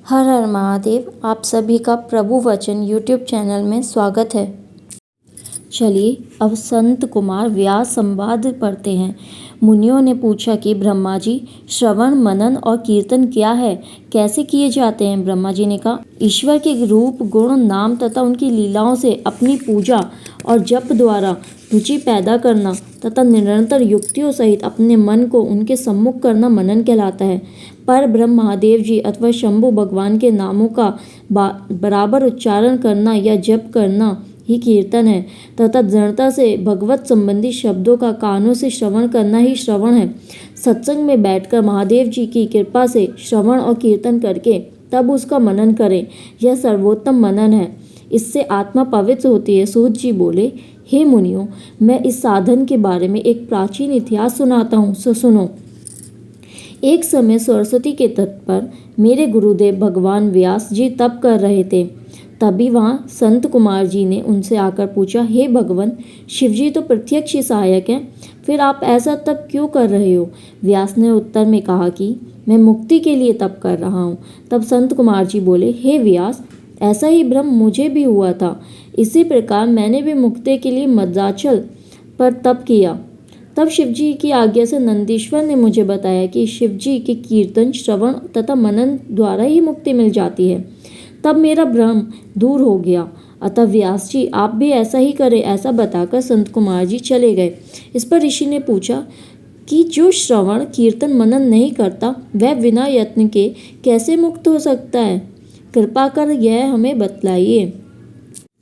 हर हर महादेव। आप सभी का प्रभु वचन यूट्यूब चैनल में स्वागत है। चलिए अब संत कुमार व्यास संवाद पढ़ते हैं। मुनियों ने पूछा कि ब्रह्मा जी, श्रवण, मनन और कीर्तन क्या है, कैसे किए जाते हैं? ब्रह्मा जी ने कहा, ईश्वर के रूप, गुण, नाम तथा उनकी लीलाओं से अपनी पूजा और जप द्वारा रुचि पैदा करना तथा निरंतर युक्तियों सहित अपने मन को उनके सम्मुख करना मनन कहलाता है। पर ब्रह्म महादेव जी अथवा शंभु भगवान के नामों का बराबर उच्चारण करना या जप करना ही कीर्तन है तथा दृढ़ता से भगवत संबंधी शब्दों का कानों से श्रवण करना ही श्रवण है। सत्संग में बैठकर महादेव जी की कृपा से श्रवण और कीर्तन करके तब उसका मनन करें, यह सर्वोत्तम मनन है। इससे आत्मा पवित्र होती है। सूत जी बोले, हे मुनियों, मैं इस साधन के बारे में एक प्राचीन इतिहास सुनाता हूँ, सो सुनो। एक समय सरस्वती के तट पर मेरे गुरुदेव भगवान व्यास जी तप कर रहे थे। तभी वहाँ संत कुमार जी ने उनसे आकर पूछा, हे भगवान, शिवजी तो प्रत्यक्ष ही सहायक हैं, फिर आप ऐसा तप क्यों कर रहे हो? व्यास ने उत्तर में कहा कि मैं मुक्ति के लिए तप कर रहा हूँ। तब संत कुमार जी बोले, हे व्यास, ऐसा ही भ्रम मुझे भी हुआ था। इसी प्रकार मैंने भी मुक्ति के लिए मद्राचल पर तप किया। तब शिवजी की आज्ञा से नंदीश्वर ने मुझे बताया कि शिवजी के कीर्तन, श्रवण तथा मनन द्वारा ही मुक्ति मिल जाती है। तब मेरा भ्रम दूर हो गया। अतः व्यास जी, आप भी ऐसा ही करें। ऐसा बताकर संत कुमार जी चले गए। इस पर ऋषि ने पूछा कि जो श्रवण, कीर्तन, मनन नहीं करता वह बिना यत्न के कैसे मुक्त हो सकता है? कृपा कर यह हमें बतलाइए।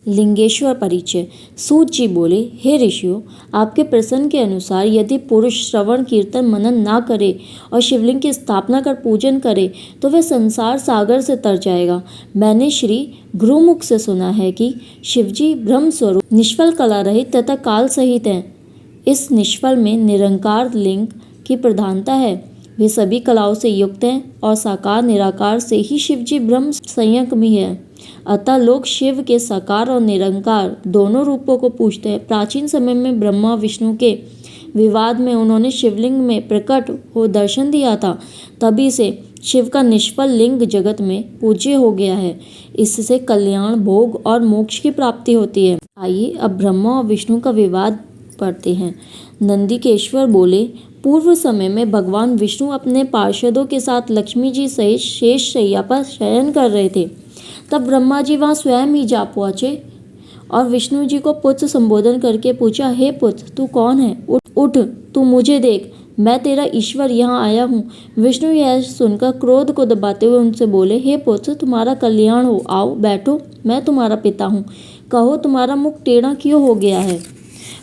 लिंगेश्वर परिचय। सूत जी बोले, हे ऋषियों, आपके प्रश्न के अनुसार यदि पुरुष श्रवण, कीर्तन, मनन ना करे और शिवलिंग की स्थापना कर पूजन करे तो वह संसार सागर से तर जाएगा। मैंने श्री गुरुमुख से सुना है कि शिवजी ब्रह्म स्वरूप, निष्फल, कला रहित तथा काल सहित हैं। इस निष्फल में निरंकार लिंग की प्रधानता है। वे सभी कलाओं से युक्त हैं और साकार निराकार से ही शिवजी ब्रह्म संयक भी है। अतः लोग शिव के साकार और निरंकार दोनों रूपों को पूजते हैं। प्राचीन समय में ब्रह्मा विष्णु के विवाद में उन्होंने शिवलिंग में प्रकट हो दर्शन दिया था। तभी से शिव का निष्फल लिंग जगत में पूज्य हो गया है। इससे कल्याण, भोग और मोक्ष की प्राप्ति होती है। आइए अब ब्रह्मा और विष्णु का विवाद पढ़ते हैं। नंदिकेश्वर बोले, पूर्व समय में भगवान विष्णु अपने पार्षदों के साथ लक्ष्मी जी सहित शेष शैया पर शयन कर रहे थे। तब ब्रह्मा जी वहाँ स्वयं ही जा पहुँचे और विष्णु जी को पुत्र संबोधन करके पूछा, हे पुत्र, तू कौन है? उठ, तू मुझे देख, मैं तेरा ईश्वर यहाँ आया हूँ। विष्णु यह सुनकर क्रोध को दबाते हुए उनसे बोले, हे पुत्र, तुम्हारा कल्याण हो, आओ बैठो, मैं तुम्हारा पिता हूँ। कहो, तुम्हारा मुख टेढ़ा क्यों हो गया है?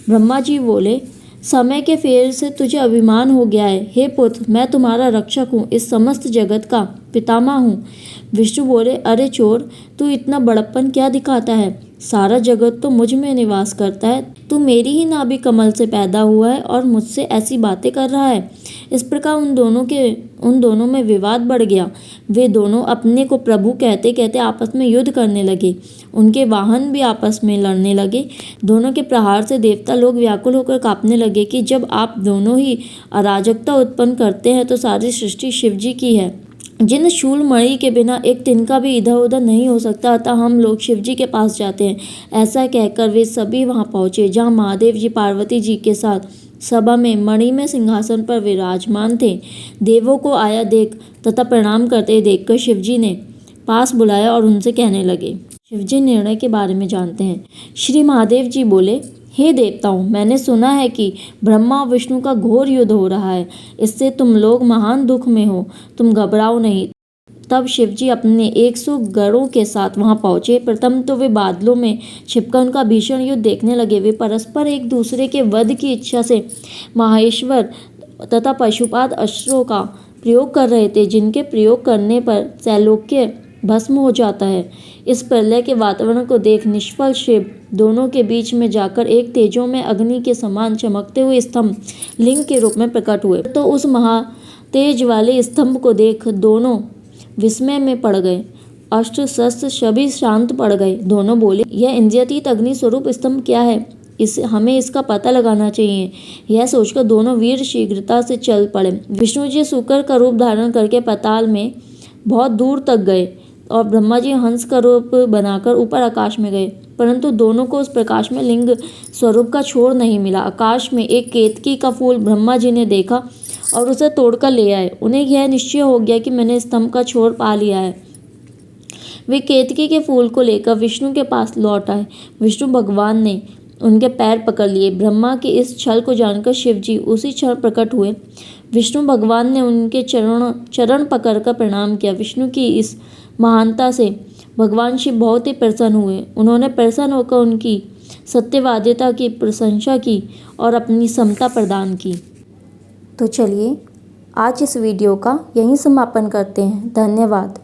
ब्रह्मा जी बोले, समय के फेर से तुझे अभिमान हो गया है। हे पुत्र, मैं तुम्हारा रक्षक हूँ, इस समस्त जगत का पितामह हूँ। विष्णु बोले, अरे चोर, तू इतना बड़प्पन क्या दिखाता है? सारा जगत तो मुझ में निवास करता है। तू मेरी ही नाभि कमल से पैदा हुआ है और मुझसे ऐसी बातें कर रहा है। इस प्रकार उन दोनों में विवाद बढ़ गया। वे दोनों अपने को प्रभु कहते कहते आपस में युद्ध करने लगे। उनके वाहन भी आपस में लड़ने लगे। दोनों के प्रहार से देवता लोग व्याकुल होकर कांपने लगे कि जब आप दोनों ही अराजकता उत्पन्न करते हैं तो सारी सृष्टि शिवजी की है, जिन शूल मणि के बिना एक तिनका भी इधर उधर नहीं हो सकता। अतः हम लोग शिवजी के पास जाते हैं। ऐसा कहकर वे सभी वहां पहुंचे जहां महादेव जी पार्वती जी के साथ सभा में मणिमय सिंहासन पर विराजमान थे। देवों को आया देख तथा प्रणाम करते देखकर शिवजी ने पास बुलाया और उनसे कहने लगे। शिवजी निर्णय के बारे में जानते हैं। श्री महादेव जी बोले, हे देवताओं, मैंने सुना है कि ब्रह्मा और विष्णु का घोर युद्ध हो रहा है। इससे तुम लोग महान दुख में हो, तुम घबराओ नहीं। तब शिवजी अपने 100 गणों के साथ वहां पहुंचे। प्रथम तो वे बादलों में छिपकर उनका भीषण युद्ध देखने लगे। वे परस्पर एक दूसरे के वध की इच्छा से माहेश्वर तथा पशुपात अस्त्रों का प्रयोग कर रहे थे, जिनके प्रयोग करने पर त्रैलोक्य भस्म हो जाता है। इस प्रलय के वातावरण को देख निष्फल शिव दोनों के बीच में जाकर एक तेजों में अग्नि के समान चमकते हुए स्तंभ लिंग के रूप में प्रकट हुए। तो उस महातेज वाले स्तंभ को देख दोनों विस्मय में पड़ गए। अस्त्र शस्त्र सभी शांत पड़ गए। दोनों बोले, यह इंद्रियातीत अग्नि स्वरूप स्तंभ क्या है? हमें इसका पता लगाना चाहिए। यह सोचकर दोनों वीर शीघ्रता से चल पड़े। विष्णु जी शुक्र का रूप धारण करके पाताल में बहुत दूर तक गए। और ब्रह्मा जी हंस का रूप बनाकर ऊपर आकाश में गए, परंतु दोनों को उस प्रकाश में लिंग स्वरूप का छोर नहीं मिला। आकाश में एक केतकी का फूल ब्रह्मा जी ने देखा और उसे तोड़कर ले आए। उन्हें यह निश्चय हो गया कि मैंने स्तंभ का छोर पा लिया है। वे केतकी के फूल को लेकर विष्णु के पास लौट आए। विष्णु भगवान ने उनके पैर पकड़ लिए। ब्रह्मा के इस छल को जानकर शिव जी उसी क्षण प्रकट हुए। विष्णु भगवान ने उनके चरण पकड़कर प्रणाम किया। विष्णु की इस महानता से भगवान शिव बहुत ही प्रसन्न हुए। उन्होंने प्रसन्न होकर उनकी सत्यवादिता की प्रशंसा की और अपनी समता प्रदान की। तो चलिए आज इस वीडियो का यहीं समापन करते हैं। धन्यवाद।